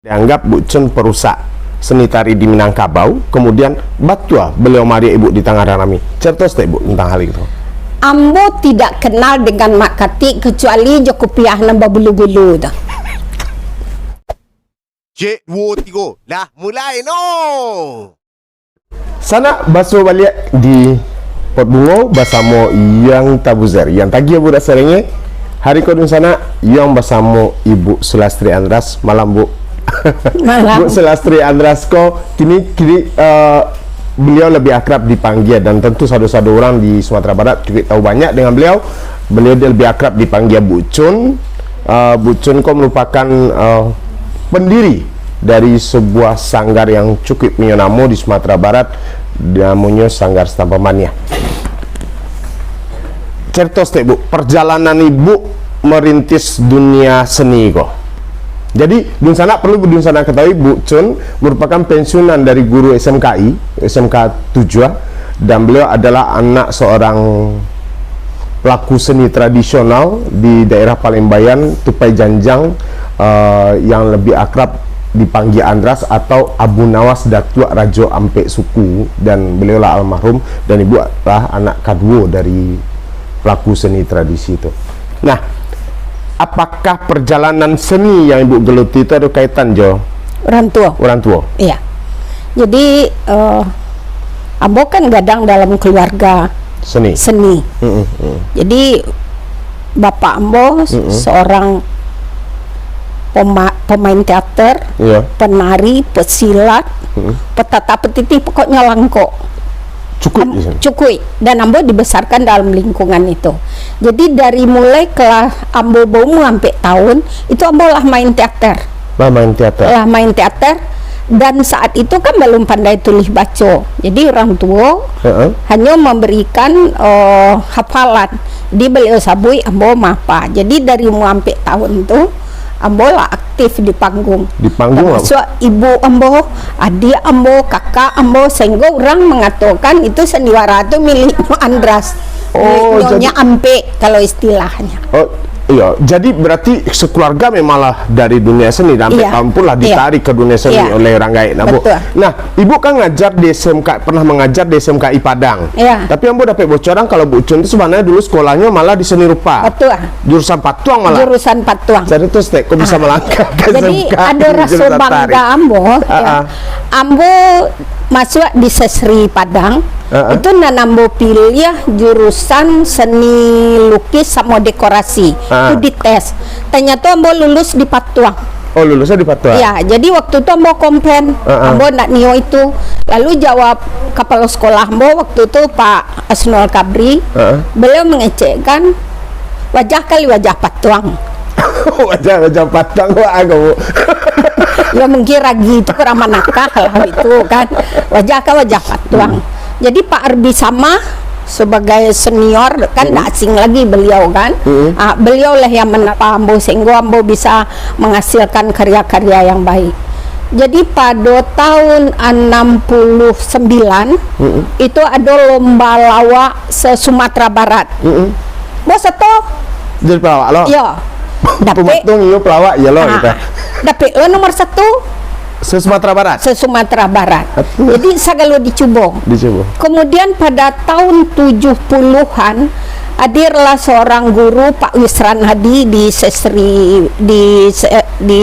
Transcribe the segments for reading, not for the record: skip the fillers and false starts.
Dianggap Bu Chun perusak seni tari di Minangkabau, kemudian batua beliau mari ibu di Tangerang Rami. Cerita ibu tentang hal itu. Ambo tidak kenal dengan Mak Kati kecuali Joko Piah nambah bulu-bulu tu. Cik, 2, 3. Dah mulai no. Sana basuh balik di Pot Bungo bersama yang Tabuzer. Yang tadi ibu dah seringnya hari kodun sana yang bersama Ibu Sulastri Andras. Malam Bu. Malam. Bu Sulastri Andras kini beliau lebih akrab dipanggil, dan tentu satu-satu orang di Sumatera Barat juga tahu banyak dengan beliau. Beliau dia lebih akrab dipanggil Bu Chun. Bu Chun merupakan pendiri dari sebuah sanggar yang cukup punya nama di Sumatera Barat, namanya Sanggar Stampamania. Cerita Bu, perjalanan Ibu merintis dunia seni kok. Jadi dun sana perlu dun sana ketahui Bu Chun merupakan pensiunan dari guru SMKI, SMK 7, dan beliau adalah anak seorang pelaku seni tradisional di daerah Palembang, Tupai Janjang, yang lebih akrab dipanggil Andras atau Abu Nawas Datuk Rajo Ampek Suku, dan beliau lah almarhum, dan ibu adalah anak kedua dari pelaku seni tradisi itu. Nah, apakah perjalanan seni yang ibu geluti itu ada kaitan Jo? Orang tua. Orang tua. Iya. Jadi Ambo kan gadang dalam keluarga Seni. Jadi bapak Ambo seorang pemain teater, penari, pesilat, petata petiti, pokoknya langkok. Cukui, dan Ambo dibesarkan dalam lingkungan itu. Jadi dari mulai kelas Ambo baru sampai tahun itu Ambo lah main teater. Main teater, dan saat itu kan belum pandai tulis baca. Jadi orang tua hanya memberikan hafalan. Di beliau sabui Ambo mapa. Jadi dari umur sampai tahun itu Ambo lah aktif di panggung. Termasuk ibu Ambo, adik Ambo, kakak Ambo, sehingga orang mengatakan itu sendiwara itu miliknya Andras. Nyonya Ampe kalau istilahnya. Oh iya, jadi berarti sekeluarga memanglah dari dunia seni, dan sampai kampung lah ditarik ke dunia seni oleh Ranggai. Nah, Bu. Nah, ibu kan ngajar di SMK, pernah mengajar di SMKI Padang. Tapi Ambo dapat bocoran kalau Bu Chun itu sebenarnya dulu sekolahnya malah di seni rupa. Jurusan patuang malah. Jurusan patuang. Jadi itu kok bisa melangkah ke jadi SMK. ada rasa bangga Ambo. Ambo masuk di Sesri Padang. Itu Ambo pilih jurusan seni lukis sama dekorasi. Itu dites. Ternyata Ambo lulus di patuang. Oh, lulusnya di patuang. Ya, jadi waktu itu Ambo komplain, Ambo nak nio itu. Lalu jawab kepala sekolah Ambo waktu itu Pak Asnul Kabri. Beliau mengecekkan wajah kali wajah patuang. wajah patuang aku. Ya mungkin ragi itu kurang manakah lah itu kan. Wajah patuang. Jadi Pak Arbi sama sebagai senior kan tidak asing lagi beliau kan. Beliau lah yang menapa Ambo sehingga Ambo bisa menghasilkan karya-karya yang baik. Jadi pada tahun 69 itu ada lomba lawak se-Sumatera Barat. Bos itu jadi pelawak lo? Ya. Dapet pelawak ya lo kita. Dapet lo nomor 1 se-Sumatera Barat. Se-Sumatera Barat. Jadi segala dicoba. Kemudian pada tahun 70-an hadirlah seorang guru Pak Wisran Hadi di Sesri di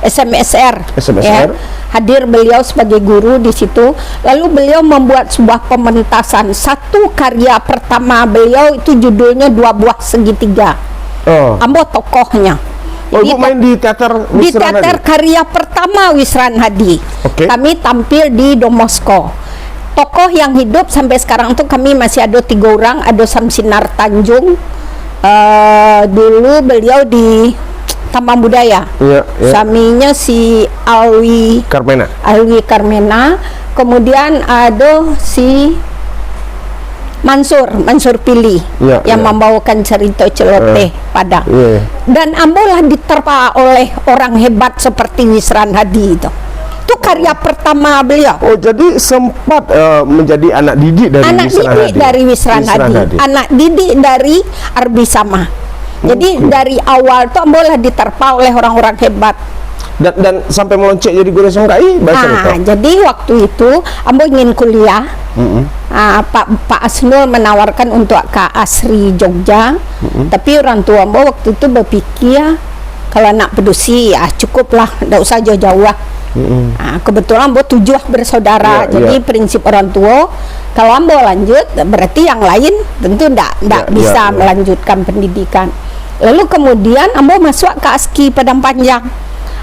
SMSR. Ya. Hadir beliau sebagai guru di situ. Lalu beliau membuat sebuah pementasan. Satu karya pertama beliau itu judulnya Dua Buah Segitiga. Ambo tokohnya. Jadi main di teater Wisran di teater Hadi. Karya pertama Wisran Hadi. Kami tampil di Domosko. Tokoh yang hidup sampai sekarang tuh kami masih ada 3 orang. Ada Samsinar Tanjung. Dulu beliau di Taman Budaya. Suaminya si Alwi Karmena. Kemudian ada si Mansur Pili yang membawakan cerita celoteh Padang. Dan Ambo lah diterpa oleh orang hebat seperti Wisran Hadi itu. Itu karya pertama beliau. Oh, jadi sempat menjadi anak didik dari Wisran Hadi. Anak didik dari Arbi Sama. Jadi dari awal tuh Ambo lah diterpa oleh orang-orang hebat. Dan sampai melonceng jadi guru SMKI bahasa Niko. Jadi waktu itu ambo ingin kuliah. Pak Asnul menawarkan untuk ke Asri Jogja, tapi orang tua ambo waktu itu berpikir kalau nak pedusi ya cukuplah, tidak usah jauh-jauh. Kebetulan ambo 7 bersaudara, jadi prinsip orang tua kalau ambo lanjut berarti yang lain tentu tidak bisa melanjutkan pendidikan. Lalu kemudian ambo masuk ke ASKI Padang Panjang.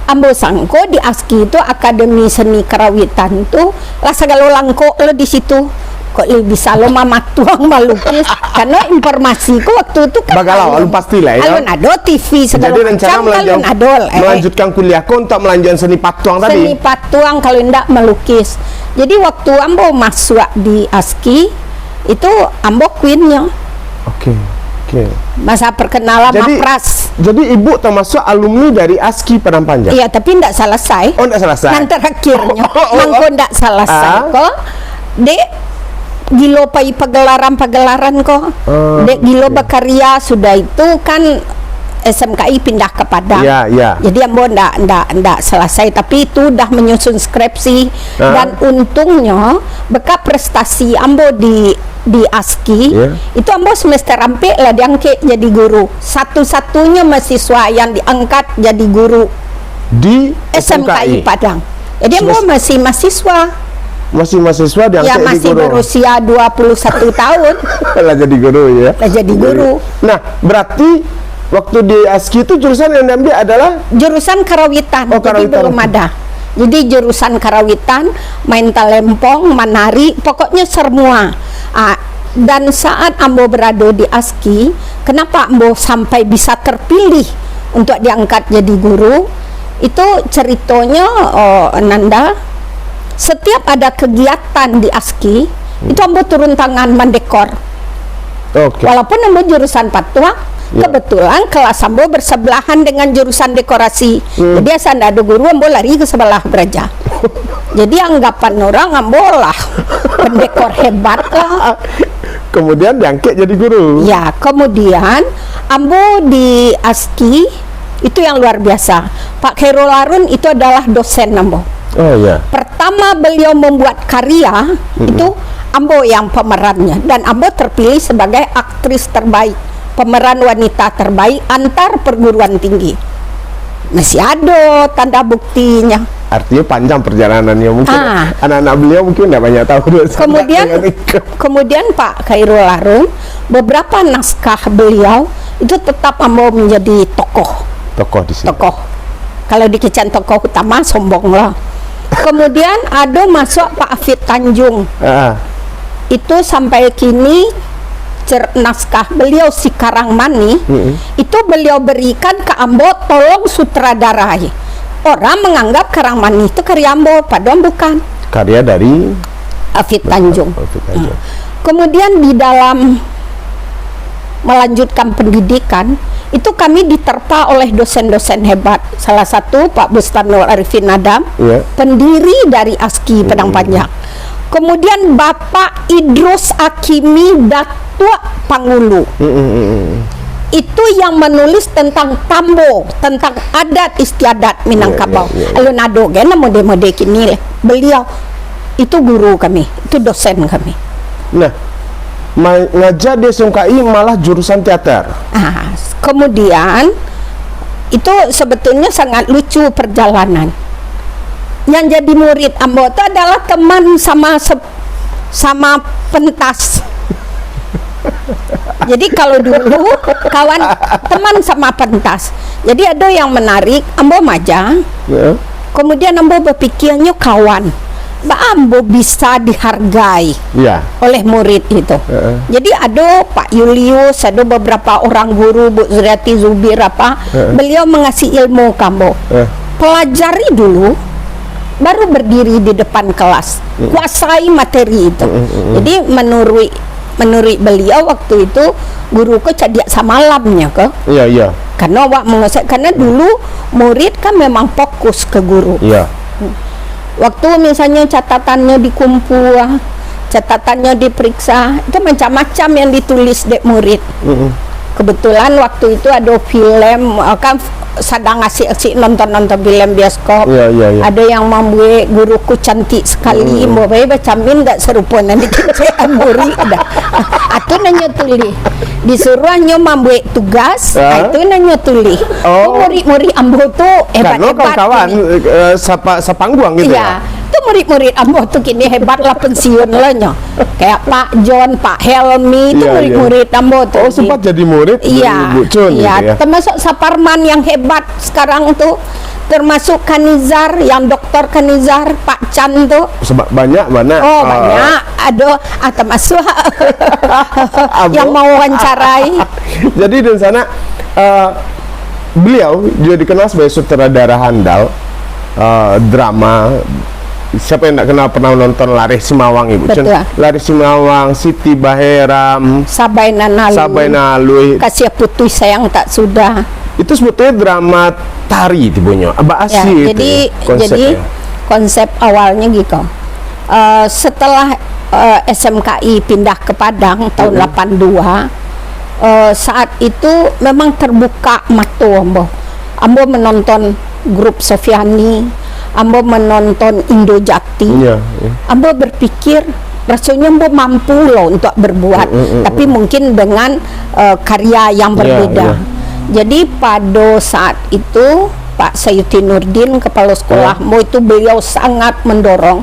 Ambo sangko di ASKI itu Akademi Seni Karawitan tuh rasa kalau langko lo di situ kok lebih bisa lo mama tuang melukis karena informasiku waktu itu kan bagalau alun pastilah ya. Alun ado TV segala jadi rencana melanjutkan kuliahku untuk melanjutkan seni patuang tadi. Seni patuang kalau tidak melukis. Jadi waktu ambo masuk di ASKI itu ambo queennya. Oke. Masa perkenalan Mapras. Jadi ibu termasuk alumni dari ASKI Padang Panjang. Iya, tapi tidak selesai. Oh, tidak selesai. Yang terakhirnya, mangko tidak selesai kok. Dek gilo pai pagelaran kok. Dek gilo berkarya sudah itu kan SMKI pindah ke Padang. Jadi ambo ndak selesai, tapi itu udah menyusun skripsi dan untungnya bekas prestasi ambo di ASKI itu ambo semester ampe lah diangkat jadi guru. Satu-satunya mahasiswa yang diangkat jadi guru di SMKI Padang. Jadi ambo masih mahasiswa. Masih mahasiswa diangkat jadi guru. Masih berusia 21 tahun. Lah jadi guru ya. Lah jadi guru. Nah, berarti waktu di ASKI itu jurusan yang diambil adalah jurusan Karawitan. Jadi belum ada. Jadi jurusan Karawitan, main talempong, menari, pokoknya semua. Dan saat ambo berada di ASKI, kenapa ambo sampai bisa terpilih untuk diangkat jadi guru? Itu ceritanya Nanda, setiap ada kegiatan di ASKI, itu ambo turun tangan mendekor. Walaupun ambo jurusan patuang, kebetulan kelas ambo bersebelahan dengan jurusan dekorasi. Jadi asal ada guru ambo lari ke sebelah beraja. Jadi anggapan orang ambo lah pendekor hebat lah. Kemudian diangkat jadi guru. Ya, kemudian ambo di ASKI itu yang luar biasa. Pak Khairul Harun itu adalah dosen ambo. Pertama beliau membuat karya itu ambo yang pemerannya, dan ambo terpilih sebagai aktris terbaik, pemeran wanita terbaik antar perguruan tinggi. Masih ada tanda buktinya. Artinya panjang perjalanannya, mungkin anak-anak beliau mungkin tidak banyak tahu. Kemudian Pak Khairul Harun, beberapa naskah beliau itu tetap ambo menjadi tokoh di sini. Kalau dikecen tokoh utama sombong lah. Kemudian ada masuk Pak Afid Tanjung. Itu sampai kini naskah beliau Si Karangmani itu beliau berikan ke ambo tolong sutradarai. Orang menganggap Karangmani itu karya ambo, padahal bukan. Karya dari Afid Tanjung. Kemudian di dalam melanjutkan pendidikan itu kami diterpa oleh dosen-dosen hebat. Salah satu Pak Bustanul Arifin Adam, pendiri dari ASKI Padang Panjang. Kemudian Bapak Idrus Akimi Datua Pangulu. Itu yang menulis tentang tambo, tentang adat istiadat Minangkabau. Alun-ado gana mode-mode kini. Beliau itu guru kami, itu dosen kami. Nah, ngajar di SMKI malah jurusan teater. Kemudian itu sebetulnya sangat lucu perjalanan. Yang jadi murid ambo itu adalah teman sama pentas. Jadi kalau dulu kawan teman sama pentas. Jadi ada yang menarik, ambo majang. Kemudian ambo berpikirnya kawan. Ambo bisa dihargai oleh murid itu. Jadi ada Pak Julius, ada beberapa orang guru, Bu Zuriati Zubir beliau mengasih ilmu kambo. Pelajari dulu, baru berdiri di depan kelas, kuasai materi itu. Jadi menurut beliau waktu itu guruku cadia samalamnya ke. Karena karena dulu murid kan memang fokus ke guru. Waktu misalnya catatannya dikumpul, catatannya diperiksa, itu macam-macam yang ditulis dek murid. kebetulan waktu itu ada film kan sedang asik-asik nonton film bioskop. Iya. Ada yang membuat guruku cantik sekali, mau baca min tak serupa nanti kecean muri ada. Atau nanya tulis. Disuruh hanya membuat tugas, itu nanya tulis. Murid-murid ambo tu hebat-hebat. Kawan sapangguang gitu ya. Itu murid-murid ambo tu kini hebat lah pensiun lah nyo. Kayak Pak John, Pak Helmi itu murid-murid ambo tu. Oh, sempat jadi murid Iya. Bu Chun Iya, gitu ya. termasuk Saparman yang hebat sekarang tuh. Termasuk Kanizar, yang Dokter Kanizar, Pak Chan tuh. Banyak mana? Oh, banyak. Ada termasuk yang mau wawancarai. Jadi di sana beliau juga dikenal sebagai sutradara handal drama. Siapa yang tak kenal pernah nonton Laris Simawang, Ibu Chun? Laris Simawang, Siti Baheram, Sabaina Nalui, Kasih Putih Sayang Tak Sudah. Itu sebetulnya drama tari tibunya. Ya, jadi konsep awalnya gitu. Setelah SMKI pindah ke Padang tahun 82, saat itu memang terbuka mata Ambo menonton grup Sofiani, Ambo menonton Indo Jakti. Ambo berpikir rasanya Ambo mampu loh untuk berbuat, tapi mungkin dengan karya yang berbeda. Jadi pada saat itu Pak Sayuti Nurdin, kepala sekolah itu beliau sangat mendorong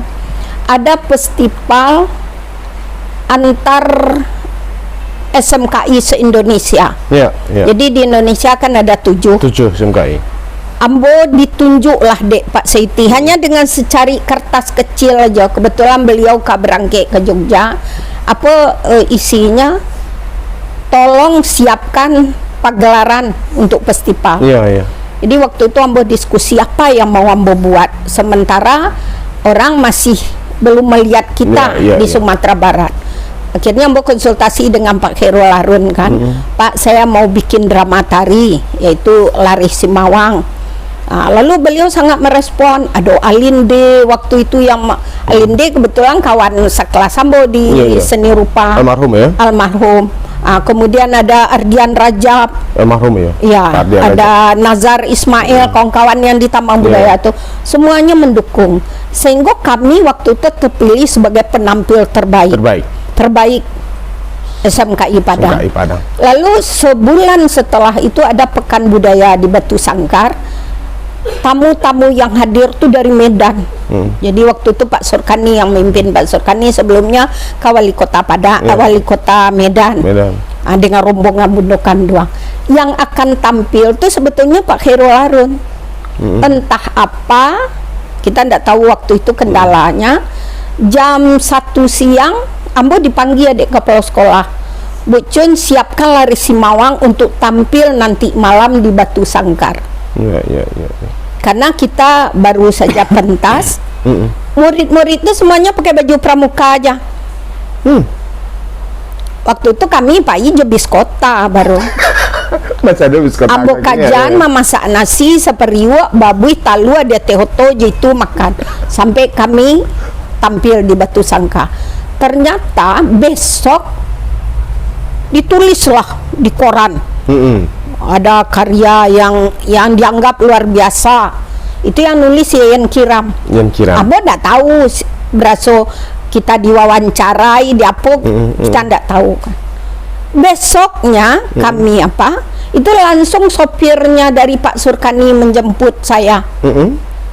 ada festival antar SMKI se-Indonesia. Jadi di Indonesia kan ada 7 SMKI. Ambo ditunjuklah dek Pak Sayuti hanya dengan secari kertas kecil aja. Kebetulan beliau berangkat ke Jogja. Apa isinya? Tolong siapkan pagelaran untuk festival. Jadi waktu itu Ambo diskusi apa yang mau Ambo buat, sementara orang masih belum melihat kita di Sumatera Barat. Akhirnya Ambo konsultasi dengan Pak Khairul Harun kan, Pak saya mau bikin drama tari yaitu Laris Simawang. Lalu beliau sangat merespon. Ada Alinde waktu itu, yang Alinde kebetulan kawan sekelas Ambo di seni rupa, almarhum ya. Kemudian ada Ardian Rajab, almarhum ya. Iya, ada Nazar Ismail, kawan-kawan yang di Tambang Budaya itu semuanya mendukung, sehingga kami waktu itu terpilih sebagai penampil terbaik SMKI Padang. Lalu sebulan setelah itu ada Pekan Budaya di Batu Sangkar. Tamu-tamu yang hadir tuh dari Medan. Jadi waktu itu Pak Surkani yang memimpin. Pak Surkani sebelumnya Wali Kota Padang, Wali Kota Medan. Dengan rombongan bundukan doang. Yang akan tampil tuh sebetulnya Pak Khairul Harun. Entah apa, kita tidak tahu waktu itu kendalanya. Jam 1 siang Ambo dipanggil adik kepala sekolah. Bu Chun, siapkan Laris Simawang untuk tampil nanti malam di Batu Sangkar. Karena kita baru saja pentas, murid-muridnya semuanya pakai baju pramuka aja. Waktu itu kami Pak jebis kota baru. Ambo kajan memasak nasi seperiuk, babuy, talu, ada tehoto, jitu makan. Sampai kami tampil di Batu Sangka. Ternyata besok ditulislah di koran. Ada karya yang dianggap luar biasa. Itu yang nulis Yen Kiram. Ambo tidak tahu berasa kita diwawancarai di apa, kita tidak tahu kan. Besoknya kami itu langsung sopirnya dari Pak Surkani menjemput saya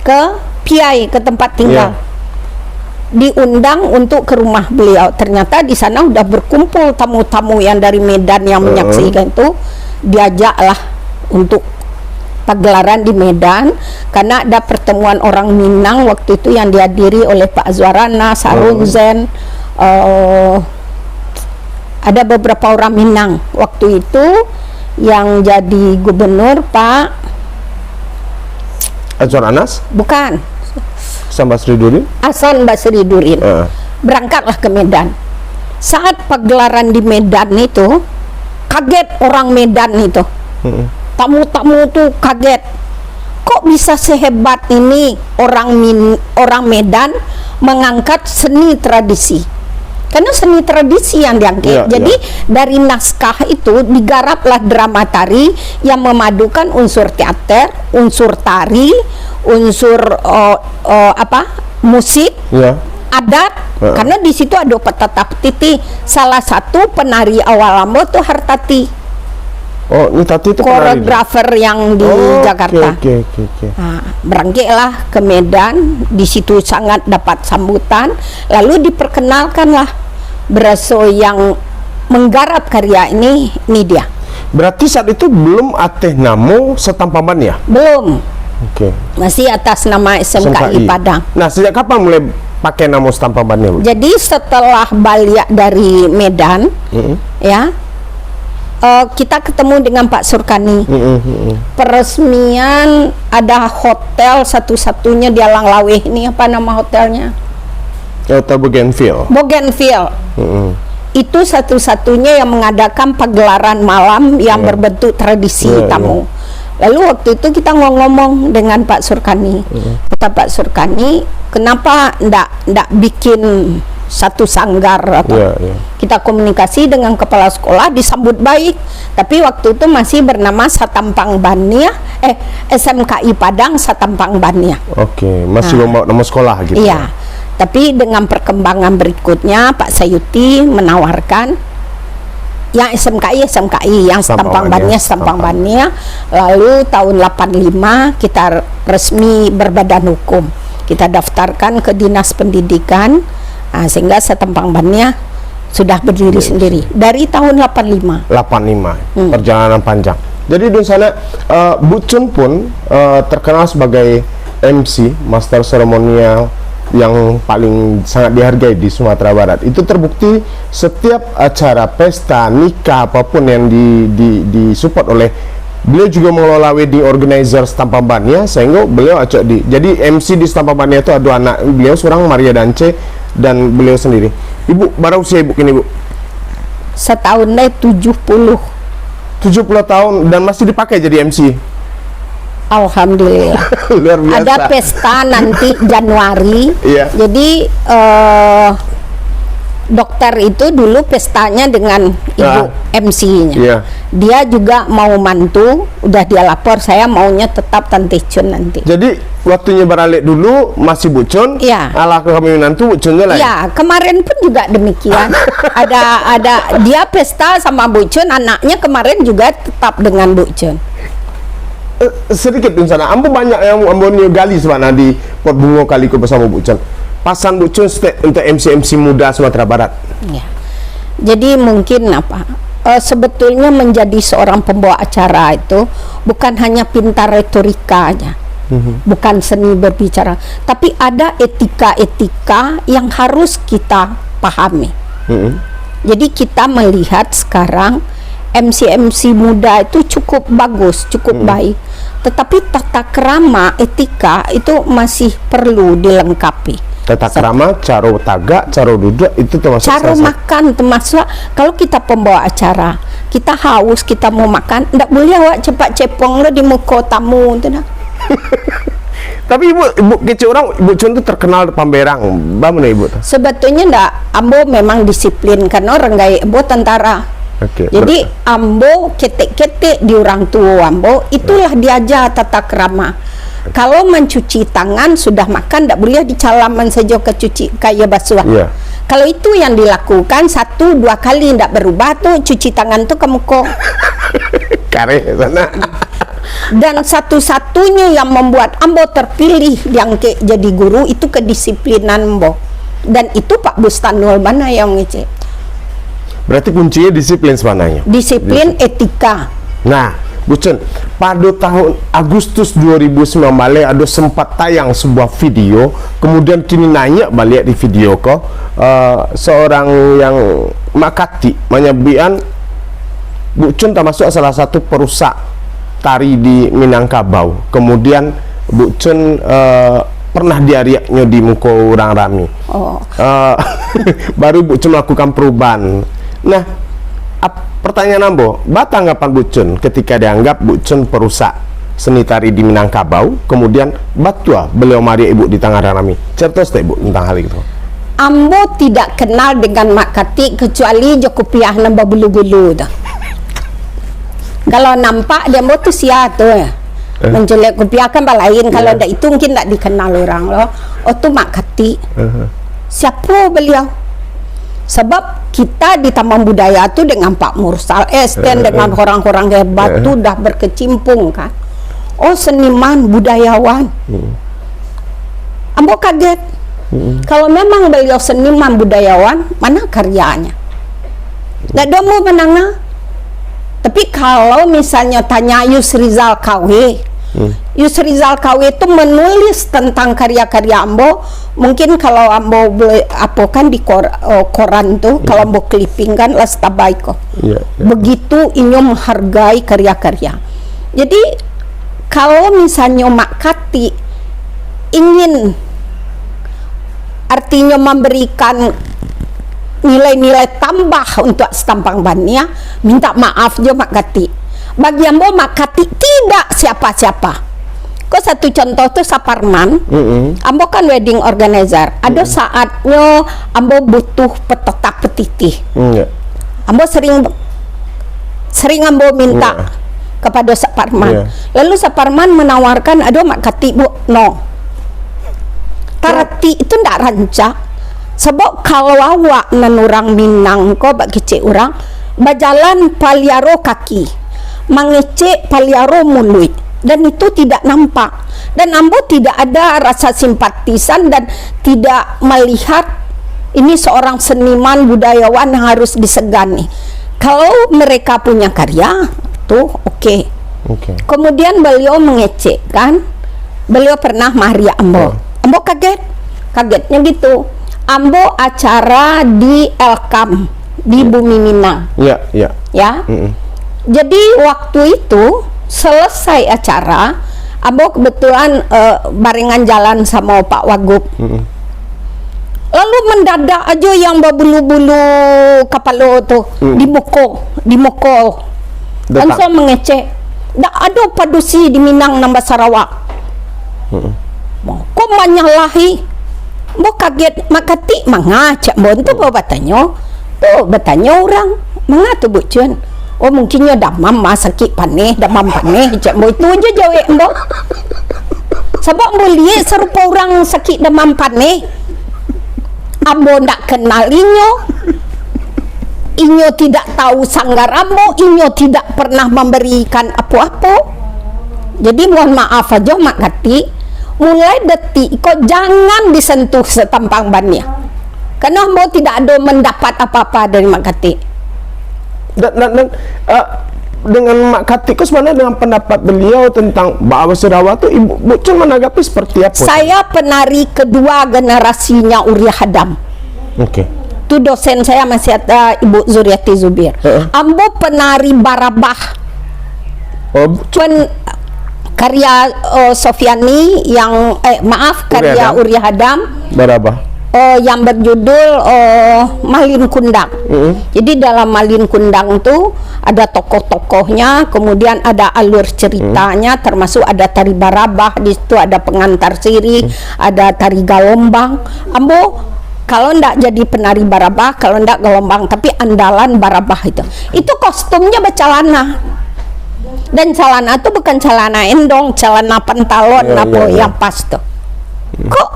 ke Piai, ke tempat tinggal. Diundang untuk ke rumah beliau. Ternyata di sana udah berkumpul tamu-tamu yang dari Medan yang menyaksikan itu. Diajaklah untuk pagelaran di Medan karena ada pertemuan orang Minang waktu itu yang dihadiri oleh Pak Azwarana, Sarun Zen, ada beberapa orang Minang waktu itu. Yang jadi gubernur Pak Azwaranas? Bukan, Hasan Basri Durin. Berangkatlah ke Medan. Saat pagelaran di Medan itu kaget orang Medan itu. Tamu-tamu tuh kaget. Kok bisa sehebat ini orang Medan mengangkat seni tradisi. Karena seni tradisi yang diangkat. Jadi dari naskah itu digaraplah drama tari yang memadukan unsur teater, unsur tari, unsur musik, adat. Karena di situ ada petata petiti. Salah satu penari awal Ambo tuh Hartati. Oh, ini Tati itu koreografer yang di Jakarta. Nah, berangkatlah ke Medan, di situ sangat dapat sambutan, lalu diperkenalkanlah Braso yang menggarap karya ini dia. Berarti saat itu belum ateh namo setampaman ya? Belum. Masih atas nama SMKI Padang. Nah, sejak kapan mulai pakai nama setampamannya, Bu? Jadi setelah balik dari Medan, kita ketemu dengan Pak Surkani. Peresmian ada hotel satu-satunya di Alang Laweh ini, apa nama hotelnya? Hotel Bougainville. Itu satu-satunya yang mengadakan pagelaran malam yang berbentuk tradisi tamu. Lalu waktu itu kita ngomong dengan Pak Surkani. Kata Pak Surkani, kenapa ndak bikin satu sanggar Kita komunikasi dengan kepala sekolah, disambut baik. Tapi waktu itu masih bernama Satampang Bania, SMKI Padang Satampang Bania. Masih membawa nama sekolah gitu. Iya. Tapi dengan perkembangan berikutnya Pak Sayuti menawarkan yang SMKI, yang Satampang Bania. Lalu tahun 85 kita resmi berbadan hukum. Kita daftarkan ke Dinas Pendidikan. Sehingga Satampang Bania sudah berdiri sendiri dari tahun 85. Perjalanan panjang. Jadi di sana Bu Chun pun terkenal sebagai MC, master seremonial yang paling sangat dihargai di Sumatera Barat. Itu terbukti setiap acara pesta, nikah, apapun yang disupport oleh beliau. Juga mengelola wedding organizer Satampang Bania, sehingga beliau jadi MC di Satampang Bania itu ada anak beliau seorang Maria Dance dan beliau sendiri. Ibu, baru usia Ibu kini, Bu? Setahun deh 70 tahun dan masih dipakai jadi MC. Alhamdulillah. Luar biasa. Ada pesta nanti Januari. Jadi dokter itu dulu pestanya dengan ibu MC-nya. Dia juga mau mantu, udah dia lapor, saya maunya tetap Tante Chun nanti. Jadi waktunya beralih dulu masih Bu Chun, ala kami menantu Bu Chunnya lain. Iya, kemarin pun juga demikian. ada dia pesta sama Bu Chun, anaknya kemarin juga tetap dengan Bu Chun. Sedikit di sana, ambo banyak yang ambo gali sebenarnya di Pot Bungo Kaliko bersama Bu Chun. Pasan Bu Chun untuk MC muda Sumatera Barat. Jadi mungkin sebetulnya menjadi seorang pembawa acara itu bukan hanya pintar retorikanya, bukan seni berbicara, tapi ada etika-etika yang harus kita pahami. Jadi kita melihat sekarang MC muda itu cukup bagus, cukup baik, tetapi tata krama etika itu masih perlu dilengkapi. Tata krama, cara tagak, cara duduk itu termasuk cara makan, termasuk kalau kita pembawa acara, kita haus, kita mau makan, ndak boleh awak cepat cepong lo di muka tamu itu dah. Tapi ibu kecil orang, Ibu Chun itu terkenal pamberang, bagaimana Ibu? Sebetulnya ndak, ambo memang disiplin karena orang gaya ambo tentara. Jadi ambo ketek-ketek di orang tua ambo, itulah diajar tata krama. Kalau mencuci tangan sudah makan, tidak boleh di calaman saja kecuci kayak basuh. Kalau itu yang dilakukan 1-2 kali tidak berubah tuh, cuci tangan tuh ke muka. Kare sana. Dan satu-satunya yang membuat ambo terpilih yang jadi guru itu kedisiplinan ambo. Dan itu Pak Bustanul mana yang ngecek. Berarti kuncinya disiplin sebenarnya. Disiplin etika. Nah, Bu Chun, pada tahun Agustus 2009 balik ada sempat tayang sebuah video, kemudian kini nanya balik di video kok seorang yang makati menyabian Bu Chun termasuk salah satu perusak tari di Minangkabau. Kemudian Bu Chun pernah diariaknya di muka orang rami. Baru Bu Chun melakukan perubahan. Nah, pertanyaan ambo, tanggapan Bu Chun ketika dianggap Bu Chun perusak seni tari di Minangkabau, kemudian batua beliau mari Ibu di tengah rami. Cerita Ibu tentang hal itu. Ambo tidak kenal dengan Mak Kati kecuali jo kopiah nambah bulu-bulu tu. Kalau nampak dia ambo tu sia tu ya. Menjelek kopiah kan lain, kalau ndak itu mungkin ndak dikenal orang loh. Oh tu Mak Kati. Siapa beliau? Sebab kita di Taman Budaya tu dengan Pak Mursal Esten dengan orang-orang hebat tu dah berkecimpung kan. Oh seniman budayawan. Ambo kaget. Kalau memang beliau seniman budayawan, mana karyanya? Nggak ada mau menanga. Tapi kalau misalnya tanya Yusrizal KW, Yusrizal KW itu menulis tentang karya-karya Ambo. Mungkin kalau Ambo boleh apa kan di koran tuh, kalau Ambo clipping kan lastabaiko. Begitu inyo menghargai karya-karya. Jadi kalau misalnya Mak Kati ingin artinya memberikan nilai-nilai tambah untuk Setampang Bania, minta maaf jo Mak Kati. Bagi Ambo Mak Kati tidak siapa-siapa. Kok satu contoh tuh Saparman, Ambo kan wedding organizer. Ada saatnya Ambo butuh petetak petitih. Ambo sering Ambo minta kepada Saparman. Lalu Saparman menawarkan, aduh Mak Kati bu, no. Tarati itu ndak rancak. Sebab kalau awak nanurang Minang ko bak kecek orang, bajalan paliaro kaki, mengecek paliaro mulut, dan itu tidak nampak. Dan Ambo tidak ada rasa simpatisan dan tidak melihat ini seorang seniman budayawan yang harus disegani. Kalau mereka punya karya, tuh oke. Kemudian beliau mengecek kan, beliau pernah mari Ambo. Ambo kagetnya gitu. Ambo acara di Elkam di Bumi Minang. Ya. Jadi waktu itu selesai acara, Ambo kebetulan barengan jalan sama Pak Wagub. Lalu mendadak aja yang berbulu-bulu kepala tuh di moko. Langsung mengecek. Ndak ada padusi di Minang nambah Sarawak. Kok menyalahi? Bo kaget Mak Kati mangacak bon tu bo bertanya. Tu bertanya orang, mengatu Bu Cun? Oh mungkinnya damam sakit paneh, damam paneh cak bo itu aja jawab Bo. Sebab Bo lihat serupa orang sakit demam paneh. Ambo ndak kenal inyo tidak tahu sanggar Ambo, inyo tidak pernah memberikan apa-apa. Jadi mohon maaf aja Mak Kati, mulai detik kok jangan disentuh Setampang Bania, karena Ambo tidak ada mendapat apa-apa dari Mak Kati. Dengan Mak Kati kok sebenarnya dengan pendapat beliau tentang bahwa Sarawak itu Ibu Cun menanggapi seperti apa? Saya penari kedua generasinya Uriah Hadam. Itu dosen saya masih ada Ibu Zuriati Zubir. Ambo penari Barabah. Karya Sofiani yang karya Uriah Hadam Barabah yang berjudul Malin Kundang. Jadi dalam Malin Kundang tuh ada tokoh-tokohnya, kemudian ada alur ceritanya, termasuk ada tari Barabah, di situ ada pengantar siri, ada tari galombang. Ambo kalau ndak jadi penari Barabah, kalau ndak galombang, tapi andalan Barabah itu kostumnya bercelana. Dan celana itu bukan celana endong, celana pantalon yang pas tuh. Kok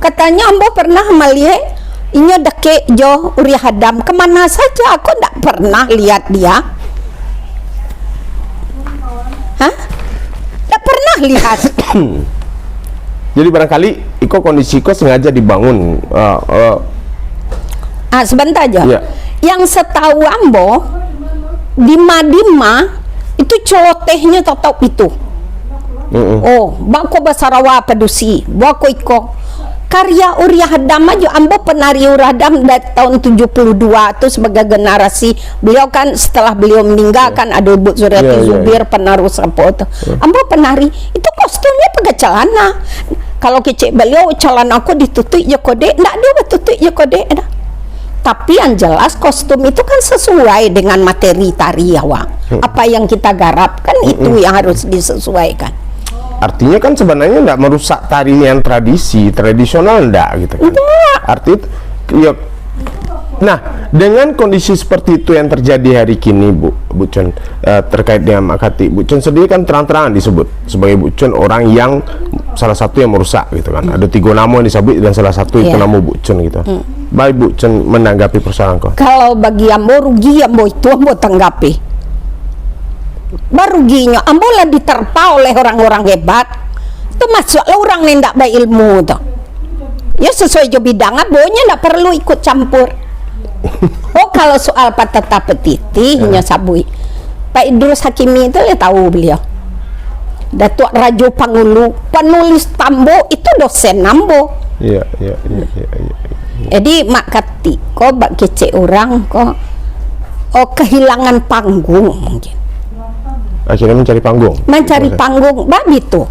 katanya Ambo pernah melihat ini deke Jo Uriah Hadam, kemana saja aku ndak pernah lihat dia. Ndak pernah lihat. Jadi barangkali iko kondisi iko sengaja dibangun. Sebentar aja. Yang setahu Ambo di Madima itu celotehnya tetap itu. Bako Basarawa padusi, bako iko karya Uriah Hadam aja. Ambo penari Uriah Hadam dari tahun 72 itu sebagai generasi beliau kan, setelah beliau meninggal kan ada Ibu Zuriati Zubir penerus apa itu. Ambo penari itu kostumnya pakai celana. Kalau kecek beliau celana aku ditutup ya kode, ndak dia betutup ya kode. Tapi yang jelas kostum itu kan sesuai dengan materi tari awak. Apa yang kita garap kan itu yang harus disesuaikan. Artinya kan sebenarnya nggak merusak tarian tradisional ndak gitu kan? Nggak. Arti ya. Nah, dengan kondisi seperti itu yang terjadi hari kini, Bu Chun, terkait dengan Mak Kati, Bu Chun sendiri kan terang-terangan disebut sebagai Bu Chun orang yang salah satu yang merusak gitu kan. Ada 3 nama yang disebut dan salah satu itu nama Bu Chun gitu. Baik Bu Chun menanggapi persoalan kau. Kalau bagi ambo rugi ambo itu ambo tanggapi. Baruginya ambo lah diterpa oleh orang-orang hebat. Itu masuklah orang yang tidak berilmu tuh. Ya sesuai jo bidang ambonya tidak perlu ikut campur. Oh kalau soal patata petitihnya sabui Pak Idrus Hakimi itu ya tahu beliau Datuk Rajo Pangulu penulis Tambo itu dosen Nambo. Iya. Jadi Mak Kati kok bak kece orang kok kehilangan panggung mungkin akhirnya mencari panggung babi tuh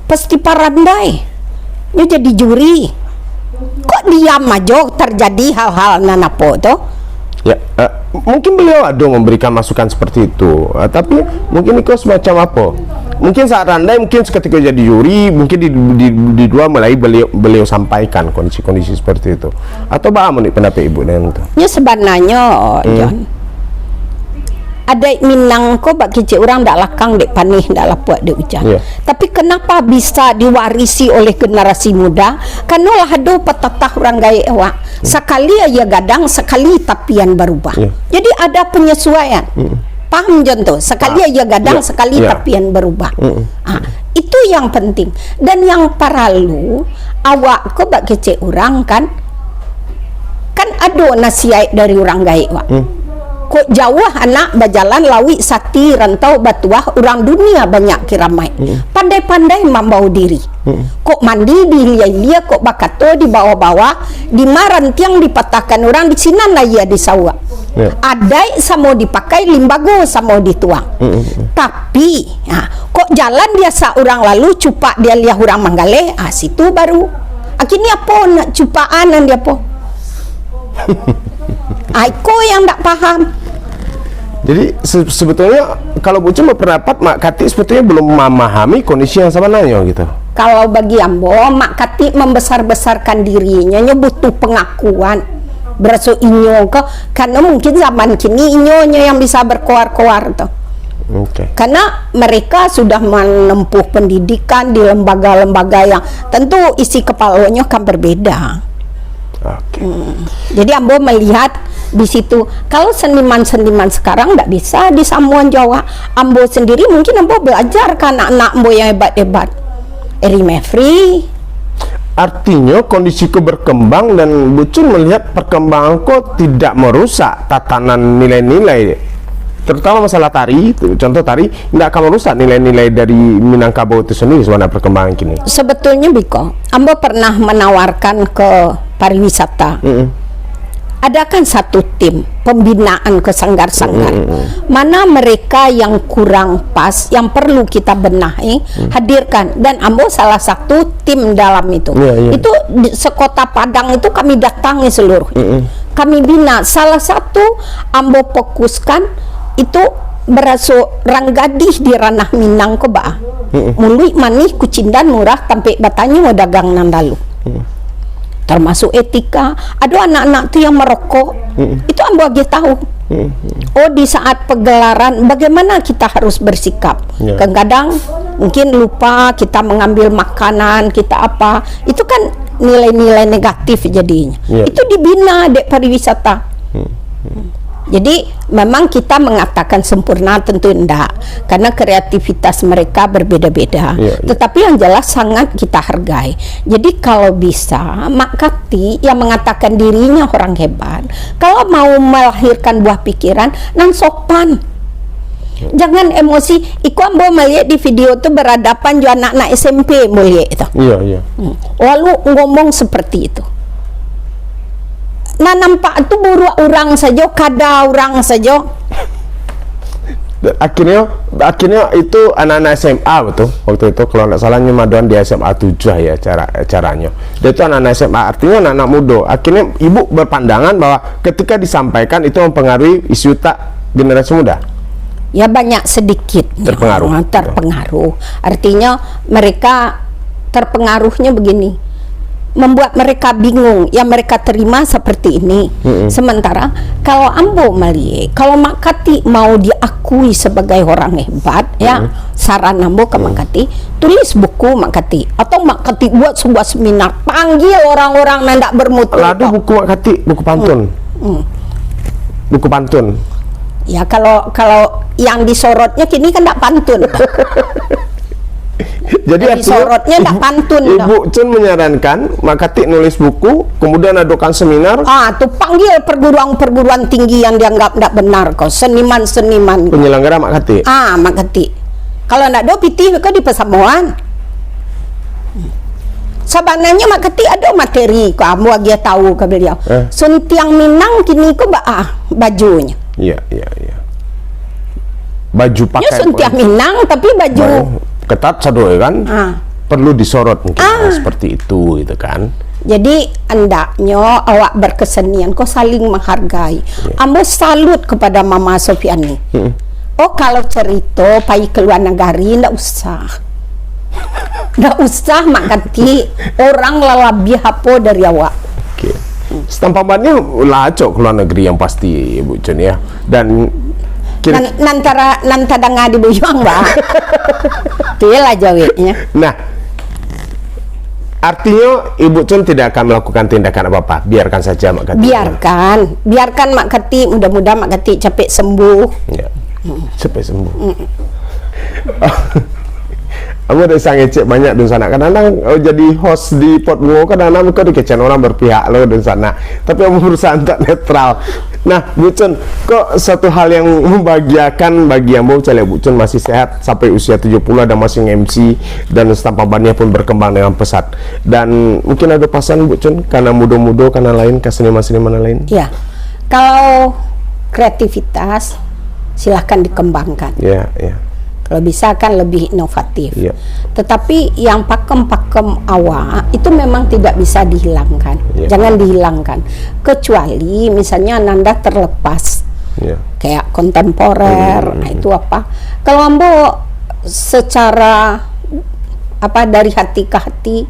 pasti parandai dia jadi juri. Kok diam aja terjadi hal-hal nanapo tuh? Ya, mungkin beliau ada memberikan masukan seperti itu, tapi mungkin itu semacam apa? Mungkin saat Randai mungkin ketika jadi juri, mungkin di dua mulai beliau sampaikan kondisi-kondisi seperti itu. Atau bagaimana pendapat Ibu dengan itu? Ya sebenarnya, John, ada minang ko bak kecil orang dak lakang dek panih dak lapuak dek hujan. Tapi kenapa bisa diwarisi oleh generasi muda? Karena lah ada petatah orang gaya awak. Sekali aja gadang, sekali tapian berubah. Jadi ada penyesuaian. Paham John tuh? Sekali aja gadang, sekali tapian berubah. Itu yang penting. Dan yang paralu awak ko bak kecil orang kan ada nasihat dari orang gaya awak. Kok jauh anak berjalan lawi sati rantau batuah orang dunia banyak kiramai pandai-pandai membau diri kok mandi di lia kok bakato di bawah-bawah di maran tiang dipatahkan orang di sini lah ya di sawah adai samo dipakai limbago samo dituang tapi kok jalan biasa orang lalu cupak dia lihat orang manggale situ baru akhirnya apa nak cupaan dia po Aiko yang tak paham. Jadi sebetulnya kalau Bu Chun berpendapat Mak Kati sebetulnya belum memahami kondisi yang sebenarnya gitu. Kalau bagi ambo Mak Kati membesar-besarkan dirinya butuh pengakuan. Berasa inyo ke karena mungkin zaman kini inyonya yang bisa berkoar-koar tuh. Karena mereka sudah menempuh pendidikan di lembaga-lembaga yang tentu isi kepalanya kan berbeda. Jadi ambo melihat di situ kalau seniman-seniman sekarang tidak bisa di Samuan Jawa. Ambo sendiri mungkin ambo belajar kan anak-anak ambo yang hebat-hebat. Eri Mevri. Artinya kondisi berkembang dan Bu Chun melihat perkembangan kok tidak merusak tatanan nilai-nilai, terutama masalah tari. Contoh tari tidak akan merusak nilai-nilai dari Minangkabau itu sendiri sebenarnya perkembangan kini. Sebetulnya Biko, ambo pernah menawarkan ke pariwisata. Adakan satu tim pembinaan ke sanggar-sanggar mana mereka yang kurang pas yang perlu kita benahi hadirkan dan ambo salah satu tim dalam itu itu di sekota Padang itu kami datangi seluruhnya kami bina salah satu ambo fokuskan itu beraso ranggadih di ranah Minang ko ba mului manih kucindan murah tampe batanya mau dagang nandalu termasuk etika. Ada anak-anak tuh yang merokok itu ambo lagi tahu oh di saat pegelaran bagaimana kita harus bersikap kadang-kadang mungkin lupa kita mengambil makanan kita apa itu kan nilai-nilai negatif jadinya itu dibina dek pariwisata. Jadi memang kita mengatakan sempurna tentu enggak karena kreativitas mereka berbeda-beda tetapi yang jelas sangat kita hargai. Jadi kalau bisa Mak Kati yang mengatakan dirinya orang hebat kalau mau melahirkan buah pikiran nang sopan jangan emosi. Iku ambo melihat di video itu berhadapan jo anak-anak SMP mulia itu lalu ngomong seperti itu. Nah nampak itu buruk orang saja, kada orang saja. Akhirnya itu anak-anak SMA betul waktu itu kalau nggak salahnya Maduan di SMA 7 ya caranya. Dia itu anak-anak SMA artinya anak-anak muda. Akhirnya ibu berpandangan bahwa ketika disampaikan itu mempengaruhi isu tak generasi muda. Ya banyak sedikit terpengaruh. Artinya mereka terpengaruhnya begini. membuat mereka bingung, yang mereka terima seperti ini. Sementara kalau ambo melihat, kalau Mak Kati mau diakui sebagai orang hebat, ya saran ambo ke Mak Kati, tulis buku Mak Kati, atau Mak Kati buat sebuah seminar, panggil orang-orang yang tidak bermutu. Lalu buku Mak Kati, buku pantun. Buku pantun. Ya kalau yang disorotnya kini kan tidak pantun. Jadi sorotnya tidak pantun. Ibu Chun menyarankan Mak Kati nulis buku, kemudian adakan seminar. Tuh panggil perguruan tinggi yang dianggap tidak benar kok, seniman-seniman. Penyelenggara Mak Kati. Mak Kati. Kalau tidak do piti ke di Pesamuan. Sebenarnya Mak Kati ada materi kok, ambo dia tahu ke beliau. Suntiang Minang kini kok bajunya. Iya. Baju pakai. Ya Suntiang Minang tapi baju ketat sadoy kan, perlu disorot mungkin seperti itu gitu kan. Jadi hendaknya awak berkesenian kok saling menghargai. Ambo salut kepada Mama Sofiani. Oh kalau cerita pai keluar negari ndak usah. Ndak usah Mak Kati, orang lebih apa dari awak. Oke. Setampamannya lacok keluar negeri yang pasti Ibu Chun ya. Dan nantara ngadi bujang Mbak. Itulah jawabnya. Nah, artinya Ibu Chun tidak akan melakukan tindakan apa-apa, biarkan saja Mak Kati. Biarkan Mak Kati, mudah-mudahan Mak Kati cepat sembuh. Ya, cepat sembuh. Kamu udah sang ngecek banyak di sana. Kadang-kadang jadi host di Pot Bungo, kadang-kadang kau dikecen orang berpihak lo di sana. Tapi kamu berusaha untuk netral. Nah, Bu Chun, kok satu hal yang membahagiakan bagi Ambo, misalnya Bu Chun masih sehat sampai usia 70 dan masih nge-MC dan stampannya pun berkembang dengan pesat. Dan mungkin ada pasan Bu Chun karena muda-muda karena lain ke seniman-seniman lain. Ya. Kalau kreativitas silahkan dikembangkan. Ya. Kalau bisa kan lebih inovatif. Ya. Tetapi yang pakem-pakem awak itu memang tidak bisa dihilangkan. Ya. Jangan dihilangkan. Kecuali misalnya Nanda terlepas. Ya. Kayak kontemporer, nah itu apa? Kalau Ambo secara dari hati ke hati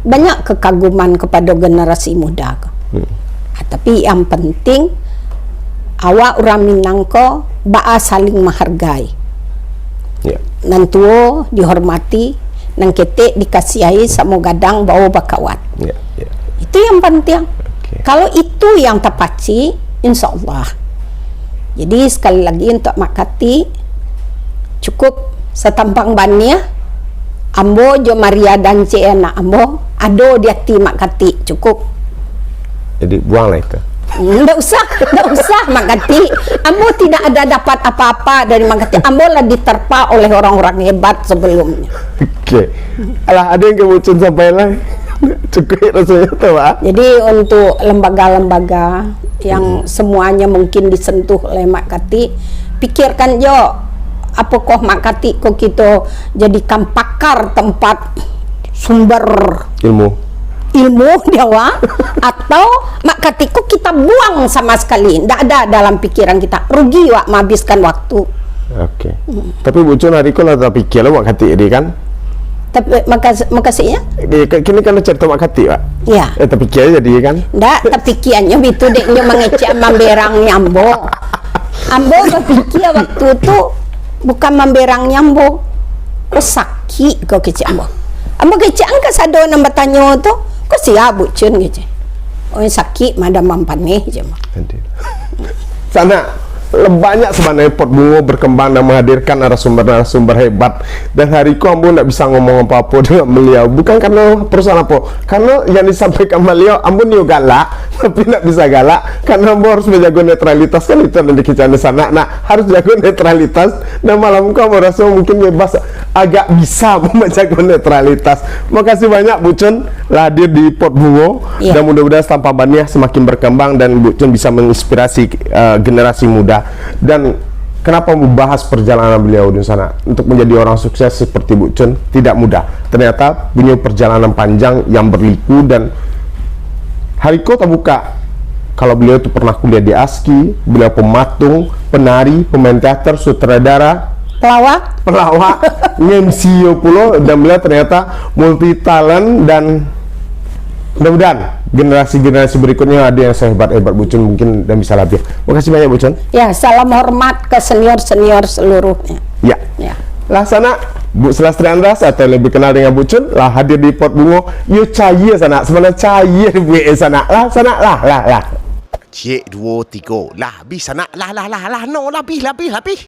banyak kekaguman kepada generasi muda. Tapi yang penting awak orang Minangko saling menghargai. Ya. Nantuo dihormati, nang kete dikasihi sama gadang bawa bakawat. Ya. Itu yang penting. Okay. Kalau itu yang terpaci, insya Allah. Jadi sekali lagi untuk Mak Kati cukup setampang bannya. Ambo jo Maria dan Cena Ambo ado di hati Mak Kati cukup. Jadi buanglah itu. Nggak usah Mak Kati. Ambo tidak ada dapat apa-apa dari Mak Kati. Ambo lah diterpa oleh orang-orang hebat sebelumnya. Oke. Alah, ada yang kamu Chun sampai lah. Cukup rasanya tuh Pak. Jadi untuk lembaga-lembaga yang semuanya mungkin disentuh oleh Mak Kati, pikirkan jo, apakah Mak Kati kok kita jadikan pakar tempat sumber ilmu Jawa atau Mak Kati kok kita buang sama sekali, tidak ada dalam pikiran kita, rugi wak menghabiskan waktu. Oke. Tapi Bu Chun hari kau lah tak pikir lah Mak Kati ini kan? Tapi makasihnya? Kini kan cerita Mak Kati Pak? Ya. Tapi pikir jadi kan? Tidak, terpikirnya itu deknya mengecek memberang nyambo. Ambo berpikir waktu itu bukan memberang nyambo, kok sakit kok kecek Ambo. Ambo kecek angka sado nambah tanya tu. Kok siap Bu Chun gitu. Oh sakit madam mampan nih cuma. Sana banyak sebenarnya Pot Bungo berkembang dan menghadirkan narasumber-narasumber hebat, dan hariku Ambo tidak bisa ngomong apa-apa dengan beliau, bukan karena perusahaan apa, karena yang disampaikan beliau Ambo niu galak tapi tidak bisa galak karena Ambo harus menjaga netralitas, kan itu yang dikicau di sana. Nah, harus jaga netralitas, dan malam Ambo rasa mungkin bebas agak bisa menjaga netralitas. Makasih banyak Bu Chun lah hadir di Pot Bungo, dan mudah-mudahan stampannya semakin berkembang dan Bu Chun bisa menginspirasi generasi muda. Dan kenapa membahas perjalanan beliau di sana untuk menjadi orang sukses seperti Bu Chun tidak mudah. Ternyata punya perjalanan panjang yang berliku, dan hariko tak buka kalau beliau itu pernah kuliah di ASKI, beliau pematung, penari, pemain teater, sutradara, pelawak, MC pulo, dan beliau ternyata multi talent dan Mudah-mudahan generasi-generasi berikutnya ada yang sehebat-hebat Bu Chun mungkin dan bisa lebih. Makasih banyak Bu Chun. Ya, salam hormat ke senior-senior seluruhnya. Ya. Ya. Lah sana Bu Selastri Andras atau lebih kenal dengan Bu Chun lah hadir di Pot Bungo. You cahaya sana, sebenarnya cahaya di Bu sana. Lah sana lah. Cik 2 3 lah habis anak lah no lah habis